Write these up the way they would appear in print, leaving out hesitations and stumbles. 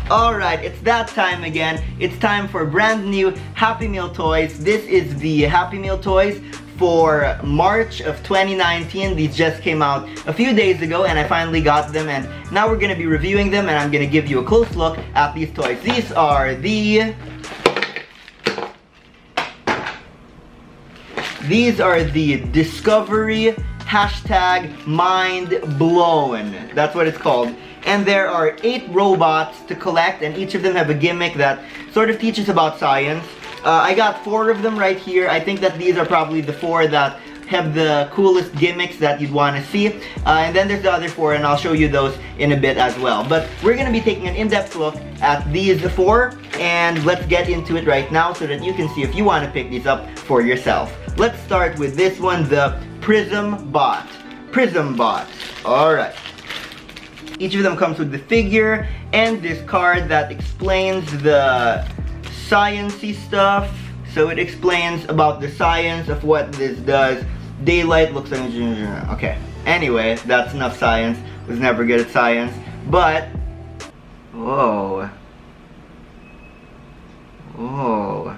Alright, it's that time again. It's time for brand new Happy Meal toys. This is the Happy Meal toys for March of 2019. These just came out a few days ago and I finally got them, and now we're going to be reviewing them and I'm going to give you a close look at these toys. These are the Discovery #Mind Blown. That's what it's called. And there are 8 robots to collect, and each of them have a gimmick that sort of teaches about science. I got 4 of them right here. I think that these are probably the 4 that have the coolest gimmicks that you'd want to see. And then there's the other 4, and I'll show you those in a bit as well. But we're going to be taking an in-depth look at these 4, and let's get into it right now so that you can see if you want to pick these up for yourself. Let's start with this one, the Prism Bot. Prism Bot. Alright. Each of them comes with the figure and this card that explains the science-y stuff. So it explains about the science of what this does. Daylight looks like... Okay. Anyway, that's enough science. Was never good at science. But... Whoa. Whoa.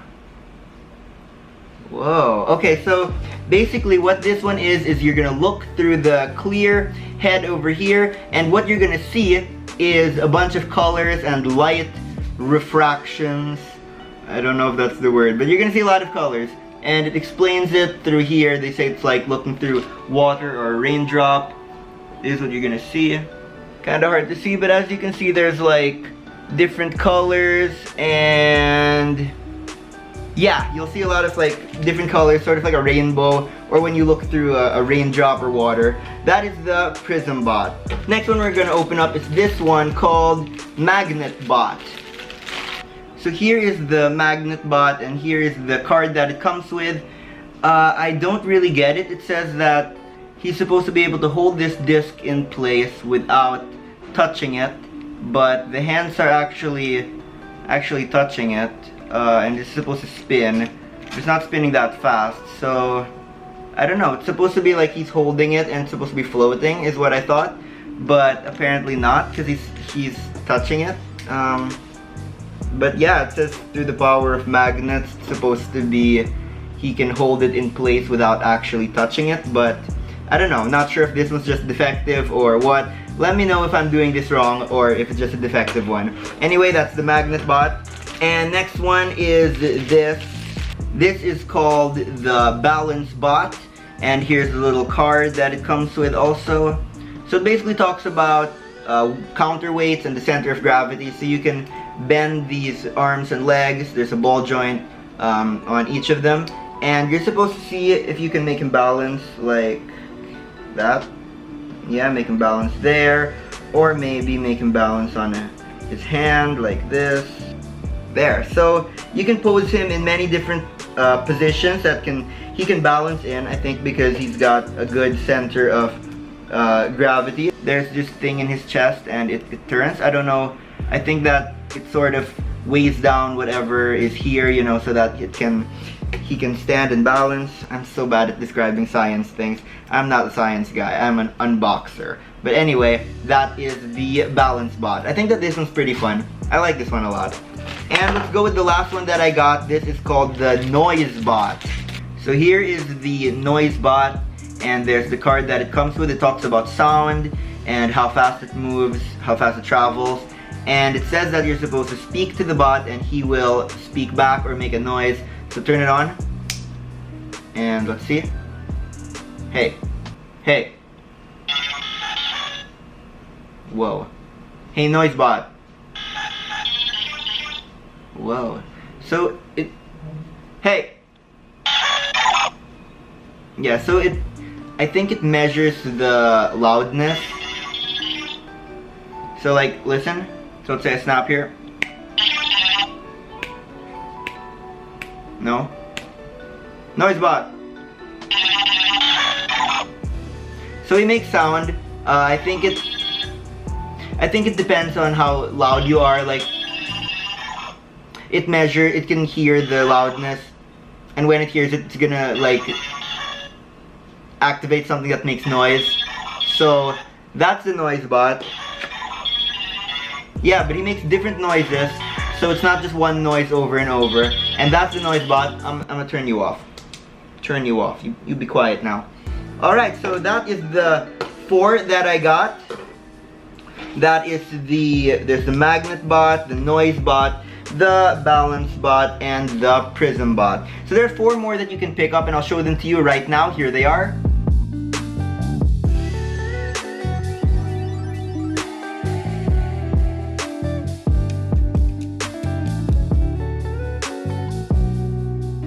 Whoa. Okay, so basically what this one is you're gonna look through the clear head over here, and what you're gonna see is a bunch of colors and light refractions. I don't know if that's the word, but you're gonna see a lot of colors, and it explains it through here. They say it's like looking through water or a raindrop. This is what you're gonna see. Kinda hard to see, but as you can see, there's like different colors, and yeah, you'll see a lot of like different colors, sort of like a rainbow, or when you look through a raindrop or water. That is the Prism Bot. Next one we're gonna open up is this one called Magnet Bot. So here is the Magnet Bot, and here is the card that it comes with. I don't really get it. It says that he's supposed to be able to hold this disc in place without touching it, but the hands are actually touching it. And it's supposed to spin. It's not spinning that fast, so I don't know. It's supposed to be like he's holding it and it's supposed to be floating is what I thought, but apparently not, because he's touching it. But yeah, it says through the power of magnets, it's supposed to be he can hold it in place without actually touching it, but I don't know. Not sure if this one's just defective or what. Let me know if I'm doing this wrong or if it's just a defective one. Anyway, that's the Magnet Bot. And next one is this. This is called the Balance Bot, and here's the little card that it comes with also. So it basically talks about counterweights and the center of gravity, so you can bend these arms and legs. There's a ball joint on each of them, and you're supposed to see if you can make him balance like that. Yeah, make him balance there, or maybe make him balance on his hand like this. There, so you can pose him in many different positions that he can balance in, I think, because he's got a good center of gravity. There's this thing in his chest and it turns. I don't know, I think that it sort of weighs down whatever is here, you know, so that he can stand and balance. I'm so bad at describing science things. I'm not a science guy, I'm an unboxer. But anyway, that is the Balance Bot. I think that this one's pretty fun. I like this one a lot. And let's go with the last one that I got. This is called the Noise Bot. So here is the Noise Bot, and there's the card that it comes with. It talks about sound and how fast it moves, how fast it travels. And it says that you're supposed to speak to the bot and he will speak back or make a noise. So turn it on. And let's see. Hey. Hey. Whoa. Hey, Noise Bot. Whoa. So it... Hey! Yeah, so I think it measures the loudness. So like, listen. So let's say I snap here. No? Noise Bot! So he makes sound. I think it depends on how loud you are. Like, it can hear the loudness, and when it hears it, it's gonna like activate something that makes noise. So that's the Noise Bot. Yeah, but he makes different noises, so it's not just one noise over and over. And that's the noise bot. I'm gonna turn you off. Turn you off. You be quiet now. Alright, so that is the 4 that I got. That is there's the magnet bot, the noise bot, the balance bot, and the prism bot. So there are 4 more that you can pick up, and I'll show them to you right now. Here they are.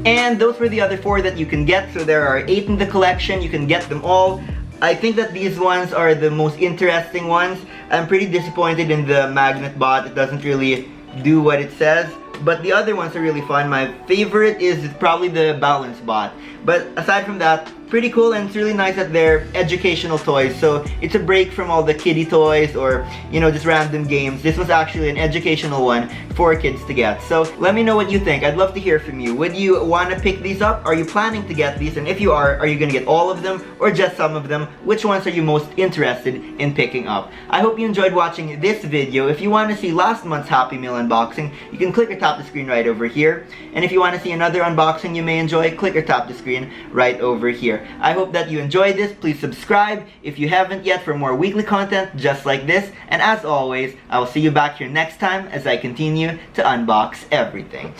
And those were the other 4 that you can get. So there are 8 in the collection. You can get them all. I think that these ones are the most interesting ones. I'm pretty disappointed in the magnet bot. It doesn't really do what it says. But the other ones are really fun. My favorite is probably the balance bot. But aside from that, pretty cool, and it's really nice that they're educational toys. So it's a break from all the kiddie toys or, you know, just random games. This was actually an educational one for kids to get. So let me know what you think. I'd love to hear from you. Would you want to pick these up? Are you planning to get these? And if you are you going to get all of them or just some of them? Which ones are you most interested in picking up? I hope you enjoyed watching this video. If you want to see last month's Happy Meal unboxing, you can click or tap the screen right over here. And if you want to see another unboxing you may enjoy, click or tap the screen right over here. I hope that you enjoyed this. Please subscribe if you haven't yet for more weekly content just like this. And as always, I will see you back here next time as I continue to unbox everything.